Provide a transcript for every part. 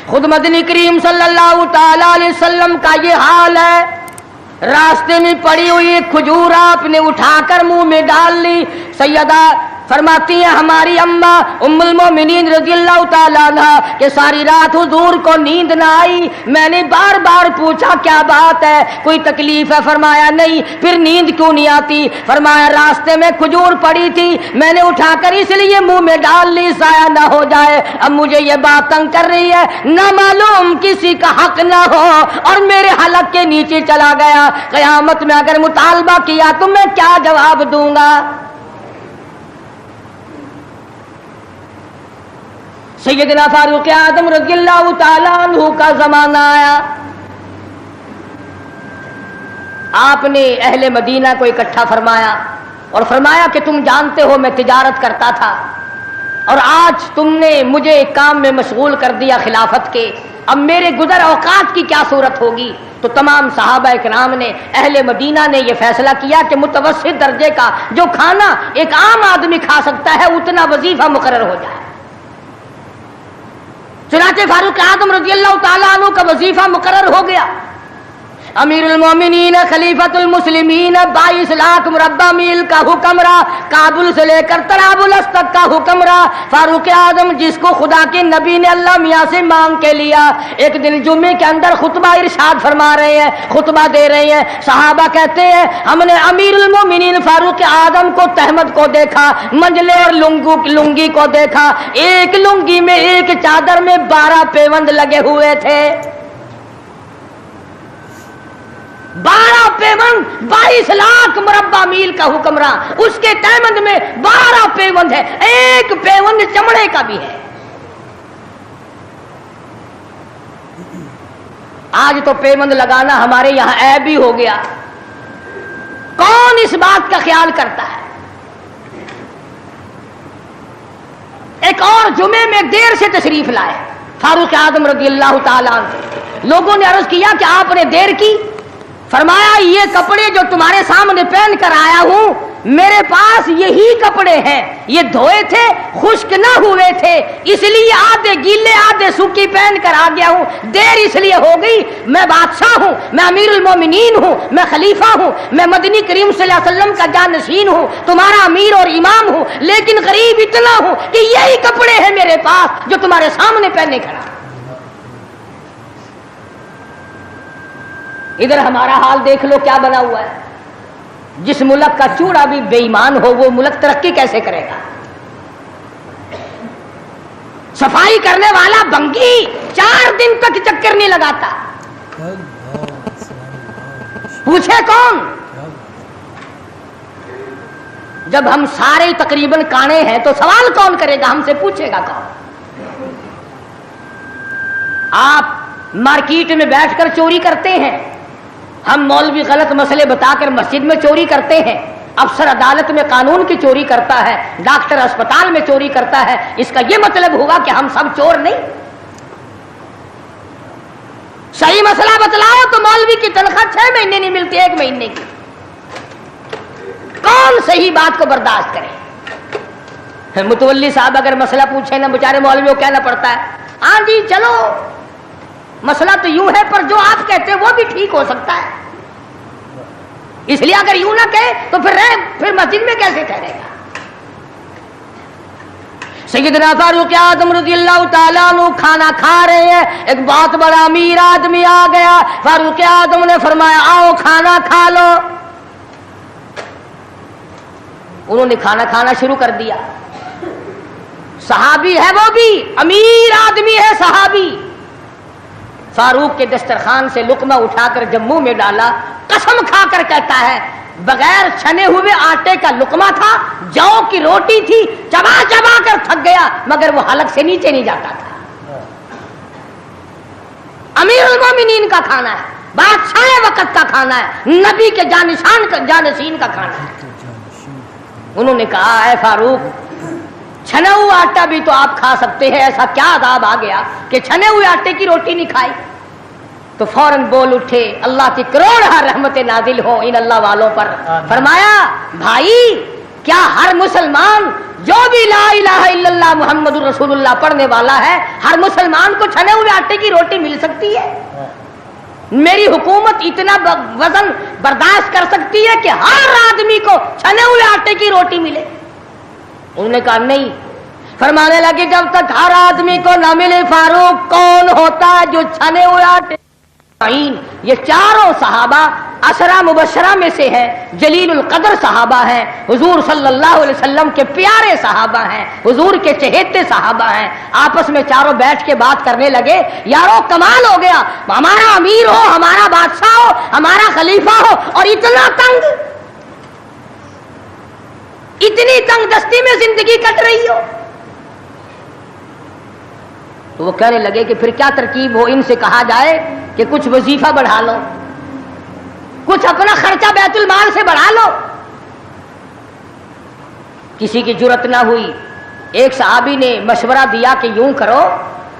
खुद मदनी करीम सल्लल्लाहु ताला अलैहि वसल्लम का ये हाल है। रास्ते में पड़ी हुई एक खजूर आपने उठाकर मुंह में डाल ली। सैयदा फरमाती है हमारी अम्मा उम्मुल मोमिनीन रज़ियल्लाहु ताला अन्हा कि सारी रात हुजूर को नींद ना आई। मैंने बार बार पूछा क्या बात है, कोई तकलीफ है? फरमाया नहीं। फिर नींद क्यों नहीं आती? फरमाया रास्ते में खजूर पड़ी थी, मैंने उठाकर इसलिए मुंह में डाल ली साया ना हो जाए। अब मुझे ये बात तंग कर रही है, ना मालूम किसी का हक ना हो और मेरे हलक के नीचे चला गया। क़यामत में अगर मुतालबा किया तो मैं क्या जवाब दूंगा? सैयदना फारूक आदम रज़ियल्लाहु ताला अन्हु का जमाना आया। आपने अहले मदीना को इकट्ठा फरमाया और फरमाया कि तुम जानते हो मैं तिजारत करता था और आज तुमने मुझे एक काम में मशगूल कर दिया खिलाफत के, अब मेरे गुज़र औकात की क्या सूरत होगी? तो तमाम सहाबा इकराम ने, अहले मदीना ने यह फैसला किया कि मुतवस्सित दर्जे का जो खाना एक आम आदमी खा सकता है उतना वजीफा मुकर्रर हो जाए। चुनाचे फारूक आदम रज़ियल्लाहु ताला अन्हु का वजीफा मुकर्रर हो गया। अमीरुल मोमिनीन खलीफतुल मुस्लिमीन 22 लाख मुरब्बा मील का हुक्मरा, काबुल से लेकर तराबुलस तक का हुक्मरा फारूक आदम, जिसको खुदा के नबी ने अल्लाह मियाँ से मांग के लिया। एक दिन जुम्मे के अंदर खुतबा इरशाद फरमा रहे हैं, खुतबा दे रहे हैं। सहाबा कहते हैं हमने अमीरुल मोमिनीन फारूक आदम को, तहमद को देखा, मंजले और लुंगी को देखा। एक लुंगी में, एक चादर में 12 पेवंद लगे हुए थे। 12 पेवंद, 22 लाख मुरब्बा मील का हुक्मरा, उसके तहमद में 12 पेवंद है, एक पेवंद चमड़े का भी है। आज तो पेवंद लगाना हमारे यहां ऐब भी हो गया। कौन इस बात का ख्याल करता है? एक और जुमे में देर से तशरीफ लाए फारूक आदम रज़ियल्लाहु ताला अन्हु। लोगों ने अर्ज किया कि आपने देर की। फरमाया ये कपड़े जो तुम्हारे सामने पहन कर आया हूं, मेरे पास यही कपड़े हैं, ये धोए थे, खुश्क ना हुए थे, इसलिए आधे गीले आधे सूखी पहन कर आ गया हूं। देर इसलिए हो गई, मैं बादशाह हूं, मैं अमीरुल मोमिनीन हूं, मैं खलीफा हूं, मैं मदनी करीम सल्लल्लाहु अलैहि वसल्लम का जानशीन हूं, तुम्हारा अमीर और इमाम हूं, लेकिन गरीब इतना हूं कि यही कपड़े हैं मेरे पास जो तुम्हारे सामने पहने खड़ा। इधर हमारा हाल देख लो क्या बना हुआ है। जिस मुल्क का चूड़ा भी बेईमान हो वो मुल्क तरक्की कैसे करेगा? सफाई करने वाला बंगी 4 दिन तक चक्कर नहीं लगाता। पूछे कौन? जब हम सारे तकरीबन काणे हैं तो सवाल कौन करेगा? हमसे पूछेगा कौन? आप मार्केट में बैठकर चोरी करते हैं, हम मौलवी गलत मसले बताकर मस्जिद में चोरी करते हैं, अफसर अदालत में कानून की चोरी करता है, डॉक्टर अस्पताल में चोरी करता है। इसका यह मतलब होगा कि हम सब चोर नहीं? सही मसला बतलाओ तो मौलवी की तनख्वाह 6 महीने नहीं मिलती, 1 महीने की। कौन सही बात को बर्दाश्त करे? मुतवल्ली साहब अगर मसला पूछे ना, बेचारे मौलवी को कहना पड़ता है हाँ जी चलो मसला तो यूं है, पर जो आप कहते हैं वो भी ठीक हो सकता है, इसलिए अगर यूं ना कहे तो फिर मस्जिद में कैसे ठहरेगा? सैयदना फारूक आदम रज़ियल्लाहु ताला अन्हु खाना खा रहे हैं, एक बहुत बड़ा अमीर आदमी आ गया। फारूक आदम ने फरमाया आओ खाना खा लो। उन्होंने खाना खाना शुरू कर दिया। सहाबी है, वो भी अमीर आदमी है, सहाबी। फारूक के दस्तरखान से लुकमा उठाकर जब मुंह में डाला, कसम खाकर कहता है बगैर छने हुए आटे का लुकमा था, जौ की रोटी थी, चबा चबा कर थक गया, मगर वो हलक से नीचे नहीं जाता था। अमीरुल मोमिनीन का खाना है, बादशाह वक्त का खाना है, नबी के जानशीन का खाना है। उन्होंने कहा है फारूक छने हुए आटा भी तो आप खा सकते हैं, ऐसा क्या अदाब आ गया कि छने हुए आटे की रोटी नहीं खाई? तो फौरन बोल उठे अल्लाह की करोड़ रहमतें नाजिल हो इन अल्लाह वालों पर। फरमाया भाई क्या हर मुसलमान जो भी ला इलाहा इल्लल्लाह मुहम्मदुर रसूलुल्लाह पढ़ने वाला है, हर मुसलमान को छने हुए आटे की रोटी मिल सकती है? मेरी हुकूमत इतना वजन बर्दाश्त कर सकती है कि हर आदमी को छने हुए आटे की रोटी मिले? उन्होंने कहा नहीं। फरमाने लगे जब तक हर आदमी को न मिले फारूक, कौन होता है जो छने हुए आटे? ये चारों सहाबा असरा मुबशरा में से हैं, जलीलुल कदर सहाबा हैं, हुजूर सल्लल्लाहु अलैहि वसल्लम के प्यारे सहाबा हैं, हुजूर के चहेते सहाबा हैं। आपस में चारों बैठ के बात करने लगे, यारो कमाल हो गया, हमारा अमीर हो, हमारा बादशाह हो, हमारा खलीफा हो और इतना तंग, इतनी तंग दस्ती में जिंदगी कट रही हो। तो वो कहने लगे कि फिर क्या तरकीब हो? इनसे कहा जाए कि कुछ वजीफा बढ़ा लो, कुछ अपना खर्चा बैतुल माल से बढ़ा लो। किसी की जुर्रत ना हुई। एक सहाबी ने मशवरा दिया कि यूं करो,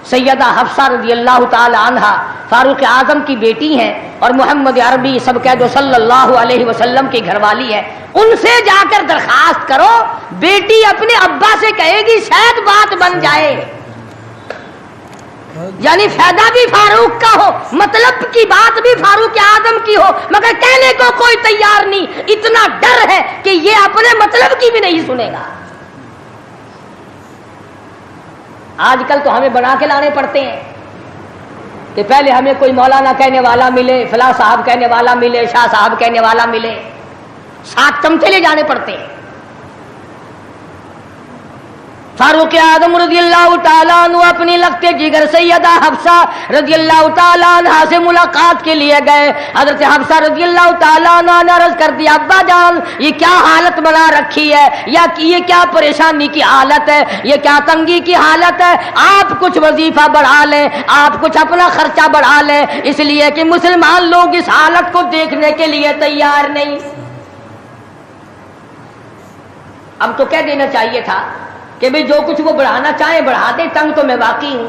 सैयदा हफ्सा रज़ियल्लाहु ताला अन्हा फारूक आजम की बेटी हैं और मोहम्मद अरबी सब कह दो सल्लल्लाहु अलैहि वसल्लम की घरवाली है, उनसे जाकर दरखास्त करो, बेटी अपने अब्बा से कहेगी शायद बात बन जाए। यानी फायदा भी फारूक का हो, मतलब की बात भी फारूक आजम की हो, मगर कहने को कोई तैयार नहीं। इतना डर है कि ये अपने मतलब की भी नहीं सुनेगा। आजकल तो हमें बना के लाने पड़ते हैं कि पहले हमें कोई मौलाना कहने वाला मिले, फला साहब कहने वाला मिले, शाह साहब कहने वाला मिले, 7 चमचे ले जाने पड़ते हैं। फारूक आजम रज़ियल्लाहु ताला अन्हु अपनी लगते जिगर सैयदा हफ्सा रज़ियल्लाहु ताला अन्हा से मुलाकात के लिए गए। हज़रत हफ्सा रज़ियल्लाहु ताला अन्हा ने अर्ज़ कर दिया, अब्बा जान ये क्या हालत बना रखी है, या ये क्या परेशानी की हालत है, ये क्या तंगी की हालत है, आप कुछ वजीफा बढ़ा लें, आप कुछ अपना खर्चा बढ़ा लें, इसलिए कि मुसलमान लोग इस हालत को देखने के लिए तैयार नहीं। अब तो कह देना चाहिए था कि भाई जो कुछ वो बढ़ाना चाहे बढ़ा दे, तंग तो मैं बाकी हूं।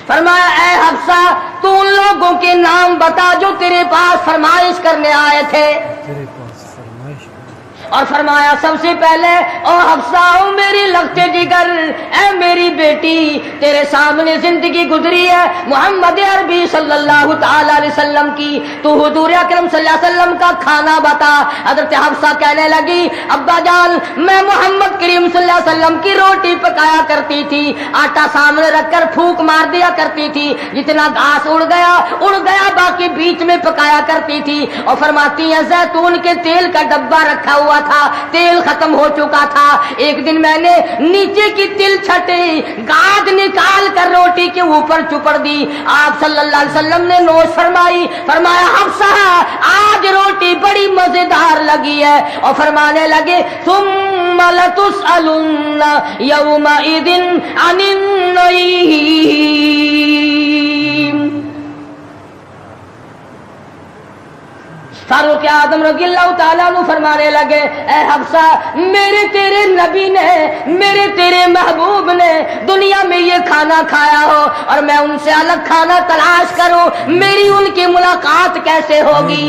फरमाया ए हफ्सा तू उन लोगों के नाम बता जो तेरे पास फरमाइश करने आए थे। और फरमाया सबसे पहले ओ हफ्सा ओ मेरी लगते जिगर, ए मेरी बेटी, तेरे सामने जिंदगी गुजरी है मोहम्मद अरबी सल्लल्लाहु ताला अलैहि वसल्लम की, तू हुजूर अकरम सल्लल्लाहु अलैहि वसल्लम का खाना बता। हज़रत हफ्सा कहने लगी, अब्बा जान मैं मोहम्मद करीम सल्लल्लाहु अलैहि वसल्लम की रोटी पकाया करती थी, आटा सामने रखकर फूंक मार दिया करती थी, जितना घास उड़ गया बाकी बीच में पकाया करती थी। और फरमाती है जैतून के तेल का डब्बा रखा हुआ था, तेल खत्म हो चुका था। एक दिन मैंने नीचे की तिल छटी गाद निकाल कर रोटी के ऊपर चुपड़ दी। आप सल्लल्लाहु अलैहि वसल्लम ने नोश फरमाई, फरमाया हफ्सा आज रोटी बड़ी मजेदार लगी है। और फरमाने लगे सुम्मा लतुसअलुन्ना यौमइदिन अनिन नईम। फारूक आजम रज़ियल्लाहु ताला अन्हु फरमाने लगे, ए हफ्सा मेरे तेरे नबी ने, मेरे तेरे महबूब ने दुनिया में ये खाना खाया हो और मैं उनसे अलग खाना तलाश करूं, मेरी उनकी मुलाकात कैसे होगी?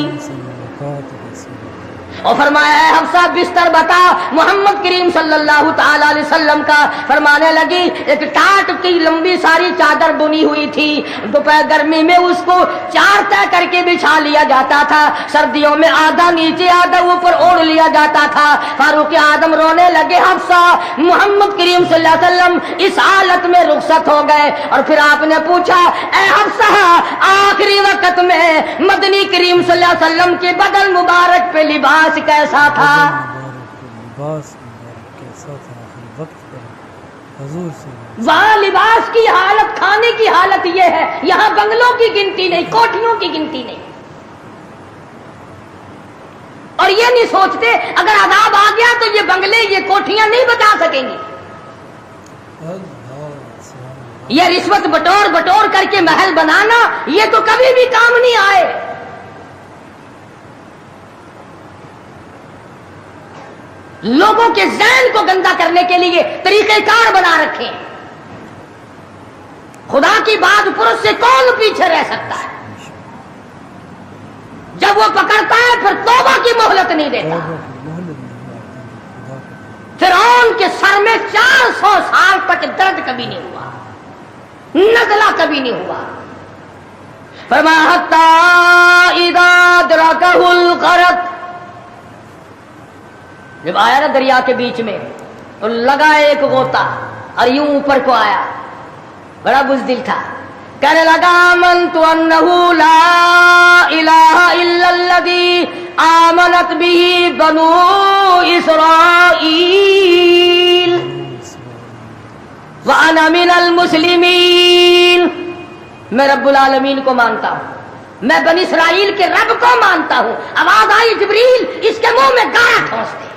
और फरमाया है हफ्सा बिस्तर बता मोहम्मद करीम सल्लल्लाहु ताला अलैहि वसल्लम का। फरमाने लगी एक टाट की लंबी सारी चादर बुनी हुई थी, दोपहर गर्मी में उसको 4 तय करके बिछा लिया जाता था, सर्दियों में आधा नीचे आधा ऊपर ओढ़ लिया जाता था। फारूक आजम रोने लगे, हफ्सा मोहम्मद करीम सल्लल्लाहु अलैहि वसल्लम इस हालत में रुखसत हो गए। और फिर आपने पूछा, ए हफ्सा आखिरी वक्त में मदनी करीम सल्लल्लाहु अलैहि वसल्लम के बदन मुबारक पे लिबास कैसा था? वहाँ लिबास की हालत, खाने की हालत ये है, यहाँ बंगलों की गिनती नहीं, कोठियों की गिनती नहीं। और ये नहीं सोचते अगर अदाब आ गया तो ये बंगले ये कोठियां नहीं बचा सकेंगी। ये रिश्वत बटोर करके महल बनाना ये तो कभी भी काम नहीं आए। लोगों के ज़हन को गंदा करने के लिए तरीक़ेकार बना रखे। खुदा की बात पुरुष से कौन पीछे रह सकता है? जब वो पकड़ता है फिर तौबा की मोहलत नहीं देता। फिरौन के सर में 400 साल तक दर्द कभी नहीं हुआ, नज़ला कभी नहीं हुआ। फरमाया हत्ता इदा अदरकहुल गरक, जब आया ना दरिया के बीच में तो लगा एक गोता और यूं ऊपर को आया, बड़ा बुज़दिल था, कहने लगा आमनतु अन्नहु ला इलाहा इल्लल्लज़ी आमनत बिही बनु इस्राईल व अना मिनल मुस्लिमीन। मैं रब्बुल आलमीन को मानता हूं, मैं बनी इस्राइल के रब को मानता हूं। आवाज आई जिब्रील, इसके मुंह में गारा ठोस दे।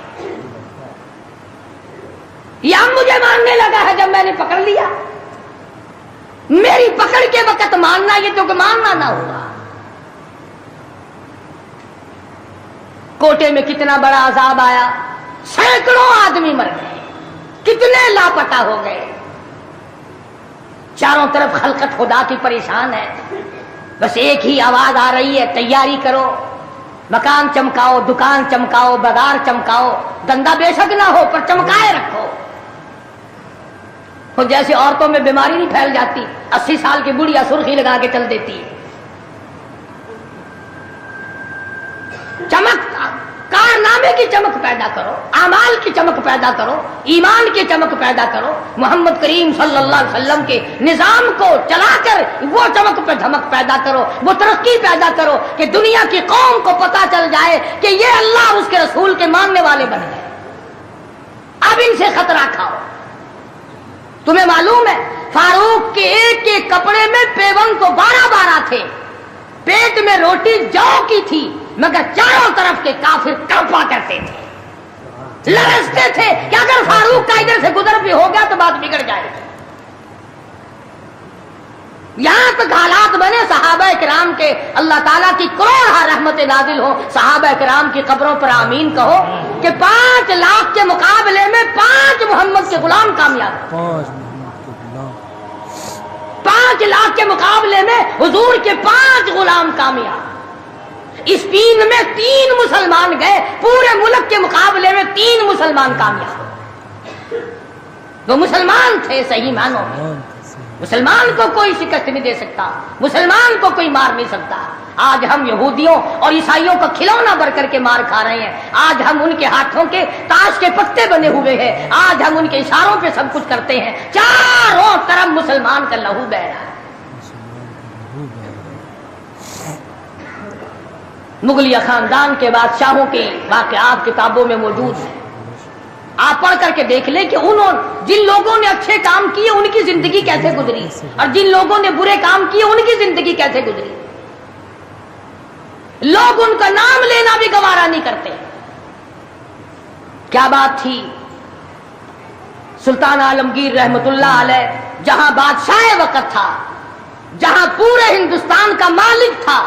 या मुझे मानने लगा है जब मैंने पकड़ लिया, मेरी पकड़ के वक्त मानना, ये तो मानना ना होगा। कोटे में कितना बड़ा अजाब आया, सैकड़ों आदमी मर गए, कितने लापता हो गए। चारों तरफ खलकत खुदा की परेशान है, बस एक ही आवाज आ रही है, तैयारी करो, मकान चमकाओ, दुकान चमकाओ, बाजार चमकाओ, धंधा बेशक ना हो पर चमकाए रखो। तो जैसे औरतों में बीमारी नहीं फैल जाती, 80 साल की बुढ़िया सुर्खी लगा के चल देती है। चमक, कारनामे की चमक पैदा करो, आमाल की चमक पैदा करो, ईमान की चमक पैदा करो। मोहम्मद करीम सल्लल्लाहु अलैहि वसल्लम के निजाम को चलाकर वो चमक पे धमक पैदा करो, वो तरक्की पैदा करो कि दुनिया की कौम को पता चल जाए कि ये अल्लाह और उसके रसूल के मानने वाले बन गए। अब इनसे खतरा खाओ। तुम्हें मालूम है फारूक के एक एक कपड़े में पेवन तो 12-12 थे, पेट में रोटी जौ की थी, मगर चारों तरफ के काफिर कल्पा करते थे, लरसते थे कि अगर फारूक का इधर से गुजर भी हो गया तो बात बिगड़ जाएगी। यहां तक हालात बने सहाबा किराम के, अल्लाह ताला की करोड़ रहमतें नाजिल हो सहाबा किराम की कब्रों पर आमीन कहो, कि 5 लाख के मुकाबले में 5 मोहम्मद के गुलाम कामयाब, 5 लाख के मुकाबले में हुजूर के 5 गुलाम कामयाब। स्पेन में 3 मुसलमान गए, पूरे मुल्क के मुकाबले में 3 मुसलमान कामयाब। वो मुसलमान थे सही मानो में, मुसलमान को कोई शिकस्त नहीं दे सकता, मुसलमान को कोई मार नहीं सकता। आज हम यहूदियों और ईसाइयों का खिलौना भर करके मार खा रहे हैं, आज हम उनके हाथों के ताश के पत्ते बने हुए हैं, आज हम उनके इशारों पे सब कुछ करते हैं। चारों तरफ मुसलमान का लहू बह रहा है। मुगलिया खानदान के बादशाहों के वाक़यात किताबों में मौजूद है, आप पढ़ करके देख ले कि उन्होंने जिन लोगों ने अच्छे काम किए उनकी जिंदगी कैसे गुजरी और जिन लोगों ने बुरे काम किए उनकी जिंदगी कैसे गुजरी। लोग उनका नाम लेना भी गवारा नहीं करते। क्या बात थी। सुल्तान आलमगीर रहमतुल्लाह अलैह जहां बादशाह वक्त था, जहां पूरे हिंदुस्तान का मालिक था,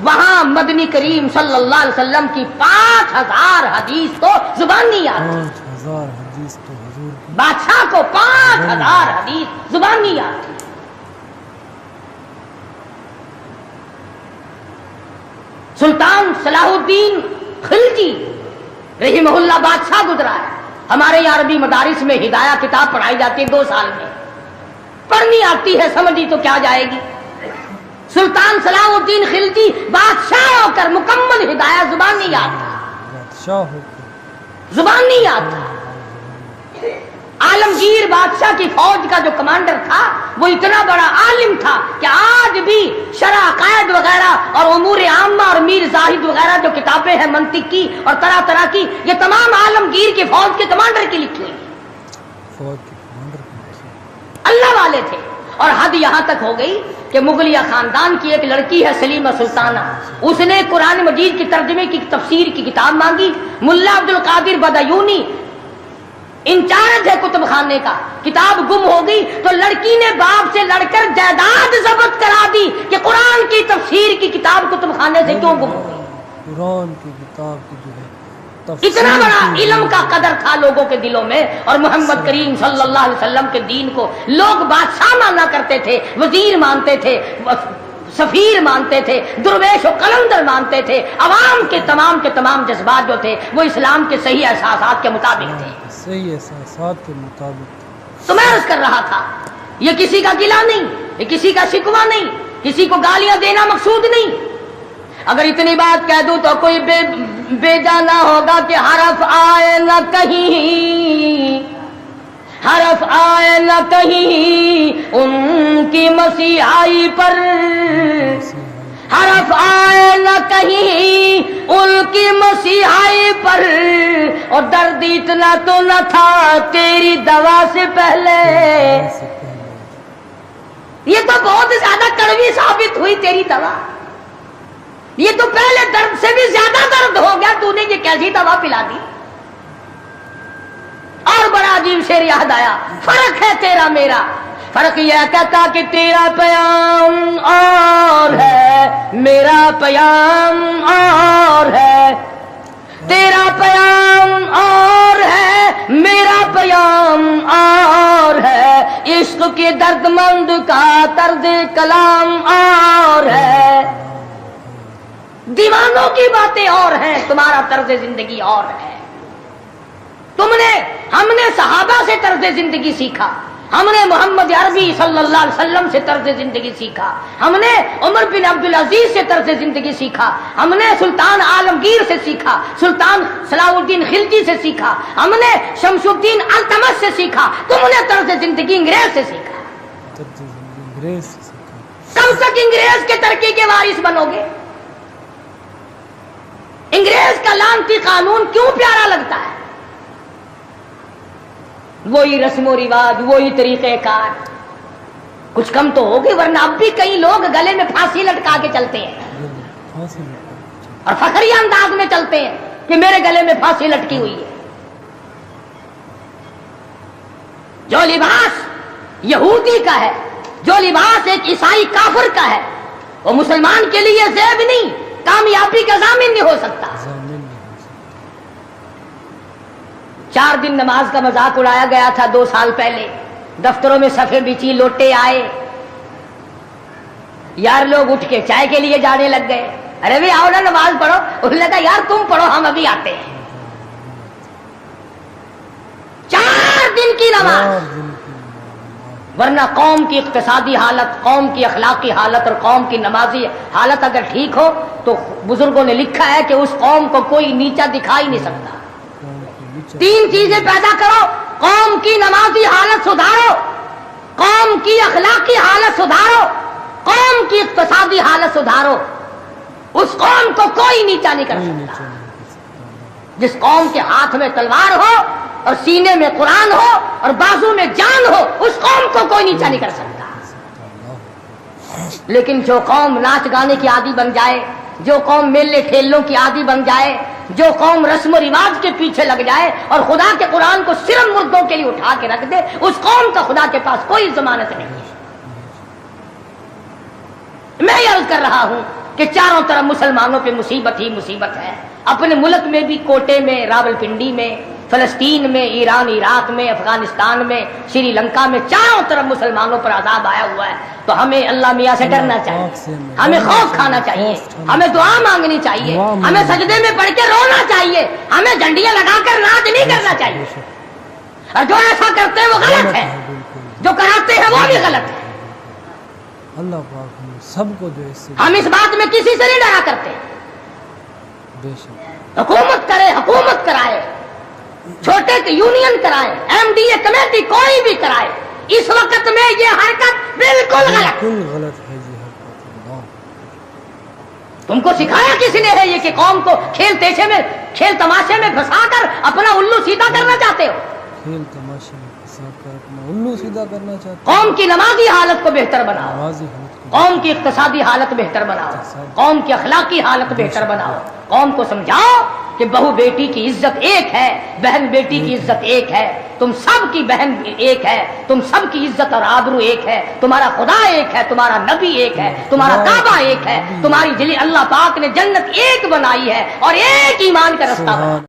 वहां मदनी करीम सल्लल्लाहु अलैहि वसल्लम की 5000 हदीस तो जुबानी याद थी। 5000 हदीस तो हुजूर की, बादशाह को 5000 हदीस जुबानी याद थी। सुल्तान सलाहुद्दीन खिलजी रहीमहुल्लाह बादशाह गुजरा है। हमारे यहाँ अरबी मदारिस में हिदाया किताब पढ़ाई जाती है 2 साल में, पढ़नी आती है, समझी तो क्या जाएगी। सुल्तान सलाहुद्दीन खिलजी बादशाह होकर मुकम्मल हिदाया जुबानी याद था, बादशाह होकर जुबानी याद था। आलमगीर बादशाह की फौज का जो कमांडर था वो इतना बड़ा आलिम था कि आज भी शरह कायद वगैरह और उमूर आम्मा और मीर जाहिद वगैरह जो किताबें हैं मंतिक की और तरह तरह की, ये तमाम आलमगीर की फौज के कमांडर की लिखी हुई। फौज के कमांडर अल्लाह वाले थे। और हद यहां तक हो गई कि मुगलिया खानदान की एक लड़की है सलीमा सुल्ताना, उसने कुरान मजीद की तर्जुमे की तफसीर की किताब मांगी। मुल्ला अब्दुल कादिर बदायूनी इंचार्ज है कुतुब खाने का, किताब गुम हो गई तो लड़की ने बाप से लड़कर जायदाद जब्त करा दी कि कुरान की तफसीर की किताब कुतुब खाने से क्यों गुम हो गई। कुरान की किताब की जो है इतना बड़ा इल्म का कदर था लोगों के दिलों में। और मोहम्मद करीम सल्लल्लाहु अलैहि वसल्लम के दीन को लोग बादशाह माना करते थे, वजीर मानते थे, सफीर मानते थे, दुर्वेश और कलंदर मानते थे। अवाम के तमाम जज्बात जो थे वो इस्लाम के सही एहसासात के मुताबिक थे। صحیح احساسات کے مطابق تھا۔ تو میں عرض کر رہا تھا یہ کسی کا گلہ نہیں، یہ کسی کا شکوہ نہیں، کسی کو گالیاں دینا مقصود نہیں۔ اگر اتنی بات کہہ دوں تو کوئی بے جانا ہوگا کہ حرف آئے نہ کہیں، حرف آئے نہ کہیں ان کی مسیحائی پر، حرف آئے نہ کہیں ان کی مسیحائی پر، اور درد اتنا تو نہ تھا تیری دوا سے پہلے۔ یہ تو بہت زیادہ کڑوی ثابت ہوئی تیری دوا، یہ تو پہلے درد سے بھی زیادہ درد ہو گیا، تو نے یہ کیسی دوا پلا دی؟ اور بڑا عجیب شعر یاد آیا، فرق ہے تیرا میرا، فرق یہ کہتا کہ تیرا پیام اور ہے میرا پیام اور ہے، تیرا پیام اور ہے میرا پیام اور ہے، عشق کے درد مند کا طرز کلام اور ہے، دیوانوں کی باتیں اور ہیں، تمہارا طرز زندگی اور ہے۔ ہم نے صحابہ سے طرز زندگی سیکھا، ہم نے محمد عربی صلی اللہ علیہ وسلم سے طرز زندگی سیکھا، ہم نے عمر بن عبدالعزیز سے طرز زندگی سیکھا، ہم نے سلطان عالمگیر سے سیکھا، سلطان صلاح الدین خلجی سے سیکھا، ہم نے شمس الدین التمش سے سیکھا، تم نے طرز زندگی انگریز سے سیکھا۔ انگریز سے سیکھا۔ کب تک انگریز کے ترقی کے وارث بنو گے؟ انگریز کا لعنتی قانون کیوں پیارا لگتا ہے؟ وہی رسم و رواج، وہی طریقہ کار، کچھ کم تو ہوگی، ورنہ اب بھی کئی لوگ گلے میں پھانسی لٹکا کے چلتے ہیں اور فخری انداز میں چلتے ہیں کہ میرے گلے میں پھانسی لٹکی ہوئی ہے۔ جو لباس یہودی کا ہے، جو لباس ایک عیسائی کافر کا ہے، وہ مسلمان کے لیے زیب نہیں، کامیابی کا ضامن نہیں ہو سکتا۔ 4 دن نماز کا مذاق اڑایا گیا تھا 2 سال پہلے، دفتروں میں صفیں بچی، لوٹے آئے، یار لوگ اٹھ کے چائے کے لیے جانے لگ گئے، ارے بھی آؤ نا نماز پڑھو، انہوں نے کہا یار تم پڑھو ہم ابھی آتے ہیں۔ 4 دن کی نماز، ورنہ قوم کی اقتصادی حالت، قوم کی اخلاقی حالت اور قوم کی نمازی حالت اگر ٹھیک ہو تو بزرگوں نے لکھا ہے کہ اس قوم کو کوئی نیچا دکھا ہی نہیں سکتا۔ 3 چیزیں پیدا کرو، قوم کی نمازی حالت سدھارو، قوم کی اخلاقی حالت سدھارو، قوم کی اقتصادی حالت سدھارو، اس قوم کو کوئی نیچا نہیں کر سکتا۔ جس قوم کے ہاتھ میں تلوار ہو اور سینے میں قرآن ہو اور بازو میں جان ہو، اس قوم کو کوئی نیچا نہیں کر سکتا۔ لیکن جو قوم ناچ گانے کی عادی بن جائے، جو قوم میلے ٹھیلوں کی عادی بن جائے، جو قوم رسم و رواج کے پیچھے لگ جائے اور خدا کے قرآن کو صرف مردوں کے لیے اٹھا کے رکھ دے، اس قوم کا خدا کے پاس کوئی ضمانت نہیں ہے۔ میں یہ عرض کر رہا ہوں کہ چاروں طرف مسلمانوں پہ مصیبت ہی مصیبت ہے، اپنے ملک میں بھی، کوٹے میں، راولپنڈی میں، فلسطین میں، ایران عراق میں، افغانستان میں، سری لنکا میں، چاروں طرف مسلمانوں پر عذاب آیا ہوا ہے۔ تو ہمیں اللہ میاں سے ڈرنا چاہیے، ہمیں خوف کھانا چاہیے، ہمیں دعا مانگنی چاہیے، ہمیں سجدے میں پڑھ کے رونا چاہیے، ہمیں جھنڈیاں لگا کر ناچ نہیں کرنا چاہیے، اور جو ایسا کرتے ہیں وہ غلط ہے، جو کراتے ہیں وہ بھی غلط ہے۔ اللہ پاک ہم سب کو جو اس سے، ہم اس بات میں کسی سے نہیں ڈرا کرتے، بے شک حکومت کرے، حکومت کرائے، چھوٹے کی یونین کرائے، ایم ڈی اے کمیٹی کوئی بھی کرائے، اس وقت میں یہ حرکت بالکل غلط، بالکل غلط ہے یہ حرکت۔ اللہ تم کو سکھایا کس نے ہے یہ کہ قوم کو کھیل تیشے میں، کھیل تماشے میں پھنسا کر اپنا الو سیدھا کرنا چاہتے ہو؟ کھیل تماشے میں پھنسا کر اپنا الو سیدھا کرنا چاہتے قوم کی نمازی حالت کو بہتر بناؤ، نمازی حالت کو، قوم کی اقتصادی حالت بہتر بناؤ، قوم کی اخلاقی حالت بہتر بناؤ، قوم کو سمجھاؤ کہ بہو بیٹی کی عزت ایک ہے، بہن بیٹی کی عزت ایک ہے، تم سب کی بہن ایک ہے، تم سب کی عزت اور آبرو ایک ہے، تمہارا خدا ایک ہے، تمہارا نبی ایک ہے، تمہارا کعبہ ایک ہے، تمہاری اللہ پاک نے جنت ایک بنائی ہے اور ایک ایمان کا رستہ بنایا۔